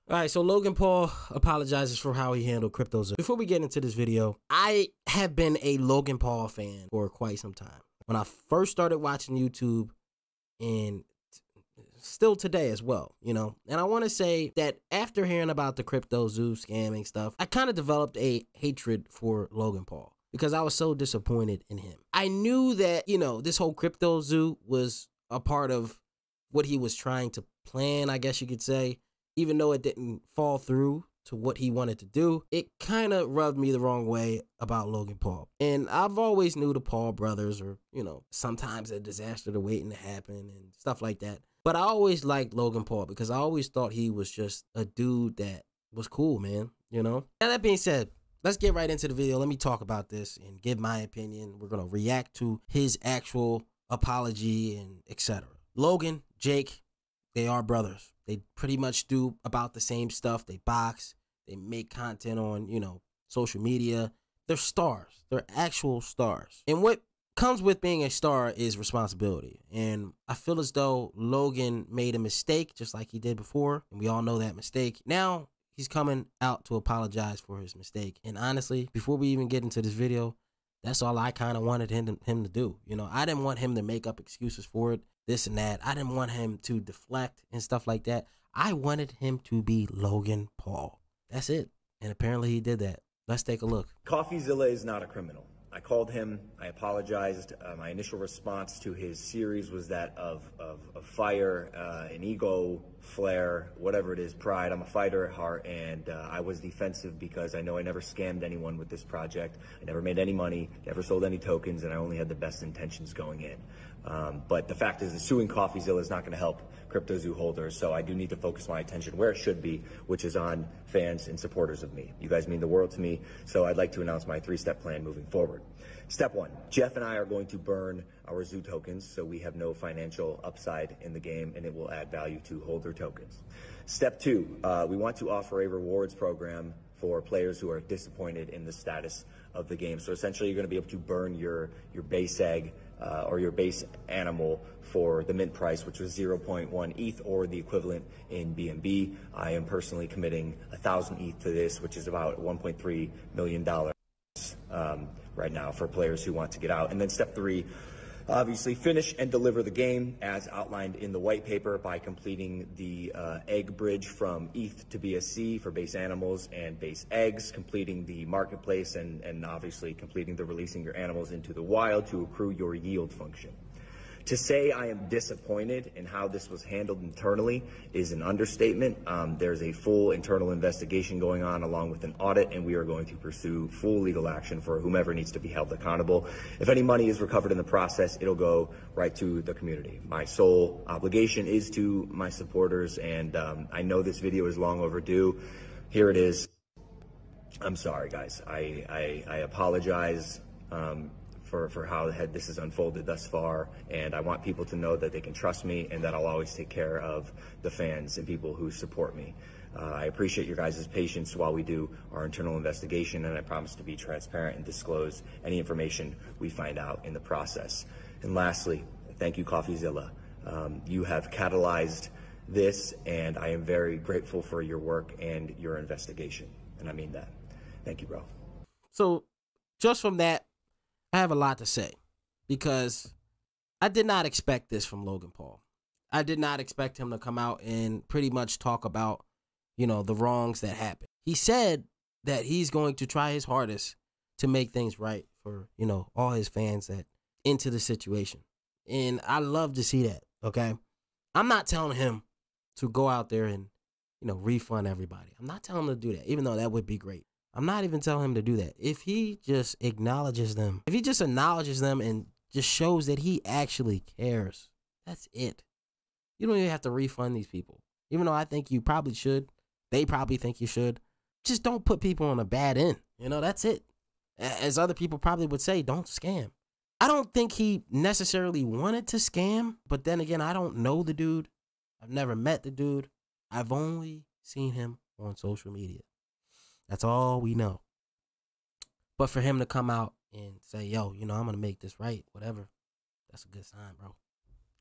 All right, so Logan Paul apologizes for how he handled CryptoZoo. Before we get into this video, I have been a Logan Paul fan for quite some time. When I first started watching YouTube, and still today as well, you know, and I want to say that after hearing about the CryptoZoo scamming stuff, I kind of developed a hatred for Logan Paul because I was so disappointed in him. I knew that, you know, this whole CryptoZoo was a part of what he was trying to plan, I guess you could say. Even though it didn't fall through to what he wanted to do, it kind of rubbed me the wrong way about Logan Paul. And I've always knew the Paul brothers are, you know, sometimes a disaster to waiting to happen and stuff like that. But I always liked Logan Paul because I always thought he was just a dude that was cool, man, you know? Now that being said, let's get right into the video. Let me talk about this and give my opinion. We're going to react to his actual apology and etc. Logan, Jake, they are brothers. They pretty much do about the same stuff. They box. They make content on, you know, social media. They're stars. They're actual stars. And what comes with being a star is responsibility. And I feel as though Logan made a mistake just like he did before. And we all know that mistake. Now he's coming out to apologize for his mistake. And honestly, before we even get into this video, that's all I kind of wanted him to do. You know, I didn't want him to make up excuses for it, this and that. I didn't want him to deflect and stuff like that. I wanted him to be Logan Paul. That's it. And apparently he did that. Let's take a look. CoffeeZilla is not a criminal. I called him. I apologized. My initial response to his series was that of fire, an ego, flair, whatever it is, pride. I'm a fighter at heart, and I was defensive because I know I never scammed anyone with this project. I never made any money, never sold any tokens, and I only had the best intentions going in. But the fact is that suing CoffeeZilla is not going to help CryptoZoo holders, so I do need to focus my attention where it should be, which is on fans and supporters of me. You guys mean the world to me, so I'd like to announce my 3-step plan moving forward. Step 1, Jeff and I are going to burn our Zoo tokens so we have no financial upside in the game, and it will add value to holder tokens. Step 2, we want to offer a rewards program for players who are disappointed in the status of the game. So essentially you're going to be able to burn your base egg or your base animal for the mint price, which was 0.1 ETH or the equivalent in BNB. I am personally committing 1,000 ETH to this, which is about $1.3 million right now for players who want to get out. And then step 3, obviously finish and deliver the game as outlined in the white paper by completing the egg bridge from ETH to BSC for base animals and base eggs, completing the marketplace, and obviously completing the releasing your animals into the wild to accrue your yield function. To say I am disappointed in how this was handled internally is an understatement. There's a full internal investigation going on along with an audit, and we are going to pursue full legal action for whomever needs to be held accountable. If any money is recovered in the process, it'll go right to the community. My sole obligation is to my supporters, and I know this video is long overdue. Here it is. I'm sorry, guys. I apologize for how this has unfolded thus far, and I want people to know that they can trust me and that I'll always take care of the fans and people who support me. I appreciate your guys' patience while we do our internal investigation, and I promise to be transparent and disclose any information we find out in the process. And lastly, thank you, CoffeeZilla. You have catalyzed this, and I am very grateful for your work and your investigation, and I mean that. Thank you, bro. So just from that, I have a lot to say because I did not expect this from Logan Paul. I did not expect him to come out and pretty much talk about, you know, the wrongs that happened. He said that he's going to try his hardest to make things right for, you know, all his fans that into the situation. And I love to see that, okay? I'm not telling him to go out there and, you know, refund everybody. I'm not telling him to do that, even though that would be great. I'm not even telling him to do that. If he just acknowledges them, if he just acknowledges them and just shows that he actually cares, that's it. You don't even have to refund these people. Even though I think you probably should. They probably think you should. Just don't put people on a bad end. You know, that's it. As other people probably would say, don't scam. I don't think he necessarily wanted to scam, but then again, I don't know the dude. I've never met the dude. I've only seen him on social media. That's all we know. But for him to come out and say, yo, you know, I'm going to make this right, whatever, that's a good sign, bro.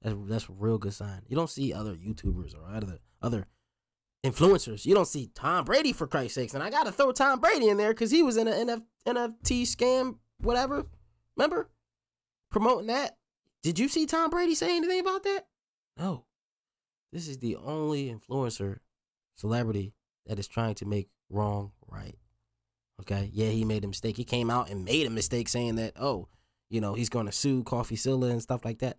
That's a real good sign. You don't see other YouTubers or other influencers. You don't see Tom Brady, for Christ's sakes. And I got to throw Tom Brady in there because he was in an NFT scam, whatever. Remember? Promoting that. Did you see Tom Brady say anything about that? No. This is the only influencer, celebrity, that is trying to make wrong right. Okay? Yeah, he made a mistake. He came out and made a mistake saying that, oh, you know, he's going to sue CoffeeZilla and stuff like that.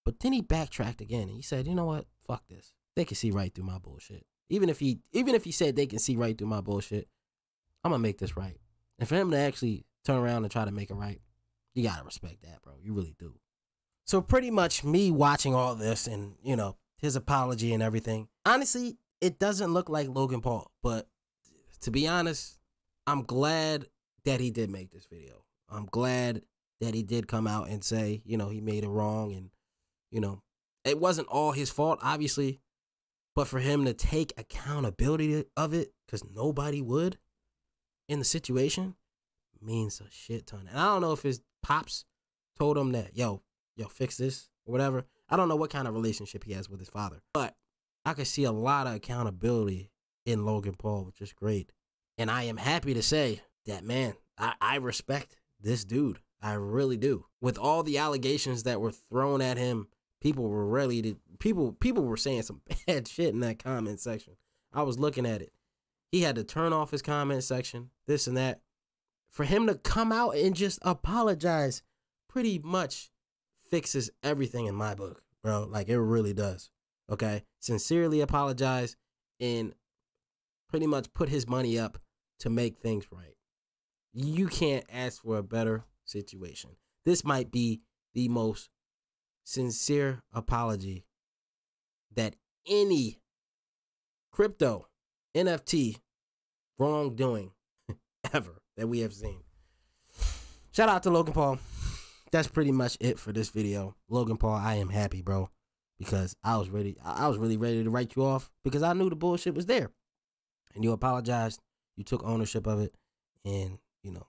But then he backtracked again and he said, you know what? Fuck this. They can see right through my bullshit. Even if he said they can see right through my bullshit, I'm going to make this right. And for him to actually turn around and try to make it right, you got to respect that, bro. You really do. So pretty much me watching all this and, you know, his apology and everything, honestly, it doesn't look like Logan Paul. But to be honest, I'm glad that he did make this video. I'm glad that he did come out and say, you know, he made it wrong. And, you know, it wasn't all his fault, obviously. But for him to take accountability of it, because nobody would in the situation, means a shit ton. And I don't know if his pops told him that, yo, fix this or whatever. I don't know what kind of relationship he has with his father. But I could see a lot of accountability in Logan Paul, which is great. And I am happy to say that, man, I respect this dude. I really do. With all the allegations that were thrown at him, people were saying some bad shit in that comment section. I was looking at it. He had to turn off his comment section, this and that. For him to come out and just apologize pretty much fixes everything in my book, bro. Like, it really does. Okay? Sincerely apologize and pretty much put his money up to make things right. You can't ask for a better situation. This might be the most sincere apology that any crypto NFT wrongdoing ever that we have seen. Shout out to Logan Paul. That's pretty much it for this video. Logan Paul, I am happy, bro, because I was really ready to write you off because I knew the bullshit was there. And you apologized, you took ownership of it, and, you know,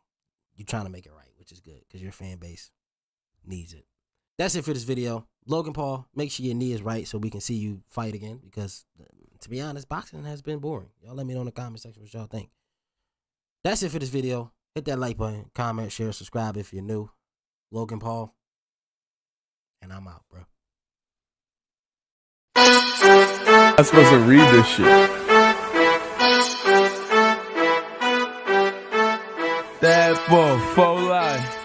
you're trying to make it right, which is good because your fan base needs it. That's it for this video. Logan Paul, make sure your knee is right so we can see you fight again because, to be honest, boxing has been boring. Y'all let me know in the comment section what y'all think. That's it for this video. Hit that like button, comment, share, subscribe if you're new. Logan Paul, and I'm out, bro. I'm supposed to read this shit. That for life.